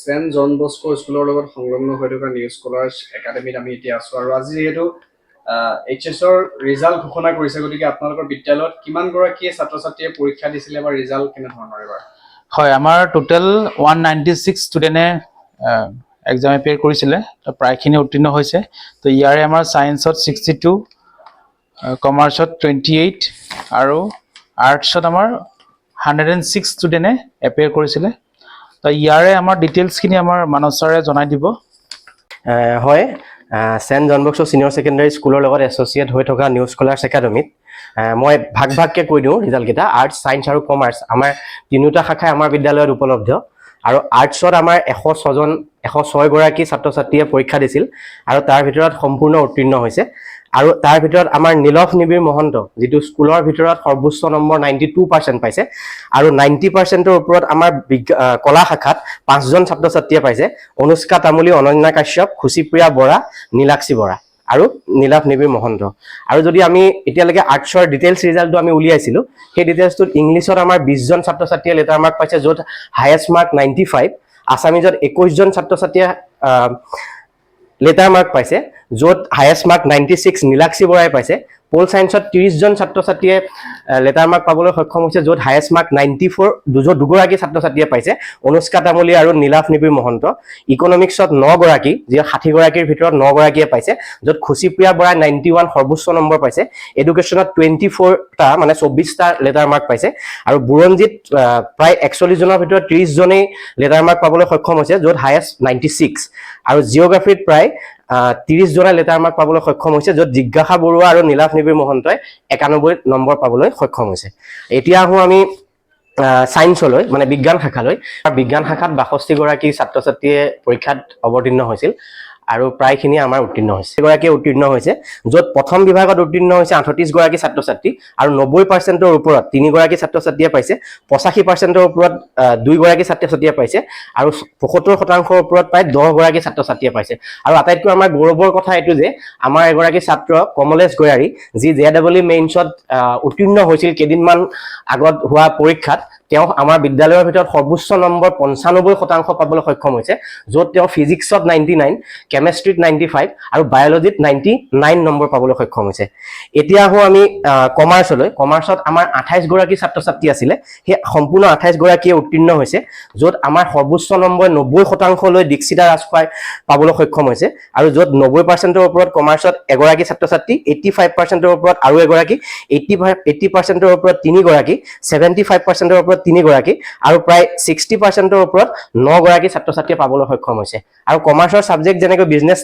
Saint জন Bosco স্কুলৰ লগত সংলগ্ন হৈ থকা নিউ স্কলাৰ্ছ একাডেমীত আমি এতিয়া আছো আৰু আজি যিহেতু এইচএছৰ ৰিজাল্ট ঘোষণা কৰিছে গতিকে আপোনালোকৰ বিদ্যালয়ত কিমান গৰাকী ছাত্ৰ ছাত্ৰীয়ে পৰীক্ষা দিছিলে বা ৰিজাল্ট কেনে ধৰণৰ এবাৰ হয় আমাৰ টোটাল 196 ষ্টুডেন্টে এক্সাম এপিয়াৰ কৰিছিলে তো প্ৰায়খিনি উত্তীৰ্ণ হৈছে তো ইয়াৰে আমাৰ সায়েন্সত 62 কমাৰ্চত 28 আৰু আৰ্টছত আমাৰ 106 ষ্টুডেন্টে এপিয়াৰ কৰিছিলে তো ইয়াৰে আমাৰ ডিটেইলছখিনি আমাৰ মানস ছাৰে জনাই দিব হয় সেন্ট জন বস্কো সিনিয়ৰ সেকেন্ডাৰী স্কুলৰ লগত এছ'চিয়েট হৈ থকা নিউ স্কলাৰ্ছ একাডেমীত মই ভাগকে কৈ দিওঁ ৰিজাল্ট কেইটা আৰ্টছ সায়েন্স আৰু কমাৰ্চ আমাৰ তিনিটা শাখাই আমাৰ বিদ্যালয়ত উপলব্ধ আৰু আৰ্টছত আমাৰ 106 গৰাকী ছাত্ৰ ছাত্ৰীয়ে পৰীক্ষা দিছিল আৰু তাৰ ভিতৰত সম্পূৰ্ণ উত্তীৰ্ণ হৈছে আৰু তাৰ ভিতৰত আমাৰ নীলভ নিবিৰ মহন্ত যেটো স্কুলৰ ভিতৰত সৰ্বোচ্চ নম্বৰ 92% পাইছে আৰু 90%ৰ ওপৰত আমাৰ কলা শাখাত 5 জন ছাত্ৰ ছাত্ৰীয়ে পাইছে অনুষ্কা তামুলী অনন্যা কাশ্যপ খুচিপ্ৰিয়া বৰা নীলাক্ষী বৰা আৰু নীলভ নিবিৰ মহন্ত আৰু যদি আমি এতিয়ালৈকে আৰ্টছৰ ডিটেইলছ ৰিজাল্টটো আমি উলিয়াইছিলো সেই ডিটেইলছটোত ইংলিছত আমাৰ 20 জন ছাত্ৰ ছাত্ৰীয়ে লেটাৰ মাৰ্ক পাইছে য'ত হাইয়েষ্ট মাৰ্ক 95 আসামিজত 21 জন ছাত্ৰ ছাত্ৰীয়ে লেটাৰ মাৰ্ক পাইছে য'ত হাইয়েষ্ট মাৰ্ক 96 নীলাক্ষী বৰাই পাইছে পোল সায়েন্সত 30 জন ছাত্ৰ ছাত্ৰীয়ে লেটাৰ মাৰ্ক পাবলৈ সক্ষম হৈছে য'ত হাইয়েষ্ট মাৰ্ক 94 দুগৰাকী ছাত্ৰ ছাত্ৰীয়ে পাইছে অনুষ্কা তামুলী আৰু নীলভ নিবিৰ মহন্ত ইকনমিক্সত 9 গৰাকী যি 60 গৰাকীৰ ভিতৰত 9 গৰাকীয়ে পাইছে য'ত খুচিপ্ৰিয়া বৰাই 91 সৰ্বোচ্চ নম্বৰ পাইছে এডুকেশ্যনত 24টা মানে 24টা লেটাৰ মাৰ্ক পাইছে আৰু বুৰঞ্জীত প্ৰায় 41 জনৰ ভিতৰত 30 জনেই লেটাৰ মাৰ্ক পাবলৈ সক্ষম হৈছে য'ত হাইয়েষ্ট 96 আৰু জিঅ'গ্ৰাফিত প্ৰায় 30 জনে লেটাৰ মাৰ্ক পাবলৈ সক্ষম হৈছে য'ত জিজ্ঞাসা বৰুৱা আৰু নীলভ নিবিৰ মহন্তই 91 নম্বৰ পাবলৈ সক্ষম হৈছে এতিয়া আহো আমি সায়েন্সলৈ মানে বিজ্ঞান শাখালৈ বিজ্ঞান শাখাত 62 গৰাকী ছাত্ৰ ছাত্ৰীয়ে পৰীক্ষাত অৱতীৰ্ণ হৈছিল আৰু প্ৰায়খিনি আমাৰ উত্তীৰ্ণ হৈছে গৰাকী উত্তীৰ্ণ হৈছে য'ত প্ৰথম বিভাগত উত্তীৰ্ণ হৈছে 38 গৰাকী ছাত্ৰ ছাত্ৰী আৰু 90%ৰ ওপৰত 3 গৰাকী ছাত্ৰ ছাত্ৰীয়ে পাইছে 85%ৰ ওপৰত 2 গৰাকী ছাত্ৰ ছাত্ৰীয়ে পাইছে আৰু 75%ৰ ওপৰত প্ৰায় 10 গৰাকী ছাত্ৰ ছাত্ৰীয়ে পাইছে আৰু আটাইতকৈ আমাৰ গৌৰৱৰ কথা এইটো যে আমাৰ এগৰাকী ছাত্ৰ কমলেশ গয়াৰী যি জেডব্লিউ মেইনছত উত্তীৰ্ণ হৈছিল কেদিনমান আগত হোৱা পৰীক্ষাত তেওঁ আমাৰ বিদ্যালয়ৰ ভিতৰত সৰ্বোচ্চ নম্বৰ 95% পাবলৈ সক্ষম হৈছে য'ত তেওঁ ফিজিক্সত 99 কেমিষ্ট্ৰিত 95 আৰু বায়োলজিত 99 নম্বৰ পাবলৈ সক্ষম হৈছে এতিয়া আহো আমি কমাৰ্চলৈ কমাৰ্চত আমাৰ 28 গৰাকী ছাত্ৰ ছাত্ৰী আছিল সেই সম্পূৰ্ণ 28 গৰাকীয়ে উত্তীৰ্ণ হৈছে য'ত আমাৰ সৰ্বোচ্চ নম্বৰ 90% লৈ দীক্ষিতা ৰাজখোৱাই পাবলৈ সক্ষম হৈছে আৰু য'ত 90%ৰ ওপৰত কমাৰ্চত এগৰাকী ছাত্ৰ ছাত্ৰী 85%ৰ ওপৰত আৰু এগৰাকী 80%ৰ ওপৰত 3 গৰাকী 75%ৰ ওপৰত 3 গৰাকী আৰু প্ৰায় 60%ৰ ওপৰত 9 গৰাকী ছাত্ৰ ছাত্ৰীয়ে পাবলৈ সক্ষম হৈছে আৰু কমাৰ্চৰ সাবজেক্ট যেনেকৈ বিজনেছ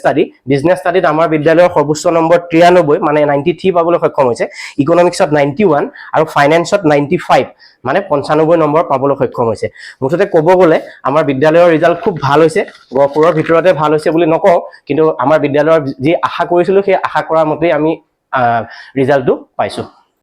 ষ্টাডিত আমাৰ বিদ্যালয়ৰ সৰ্বোচ্চ নম্বৰ 93 মানে 93 পাবলৈ সক্ষম হৈছে ইকনমিক্সত 91 আৰু ফাইনেন্সত 95 মানে 95 নম্বৰ পাবলৈ সক্ষম হৈছে মুঠতে ক'ব গ'লে আমাৰ বিদ্যালয়ৰ ৰিজাল্ট খুব ভাল হৈছে গহপুৰৰ ভিতৰতে ভাল হৈছে বুলি নকওঁ কিন্তু আমাৰ বিদ্যালয়ৰ যি আশা কৰিছিলো সেই আশা কৰা মতেই আমি ৰিজাল্টটো পাইছো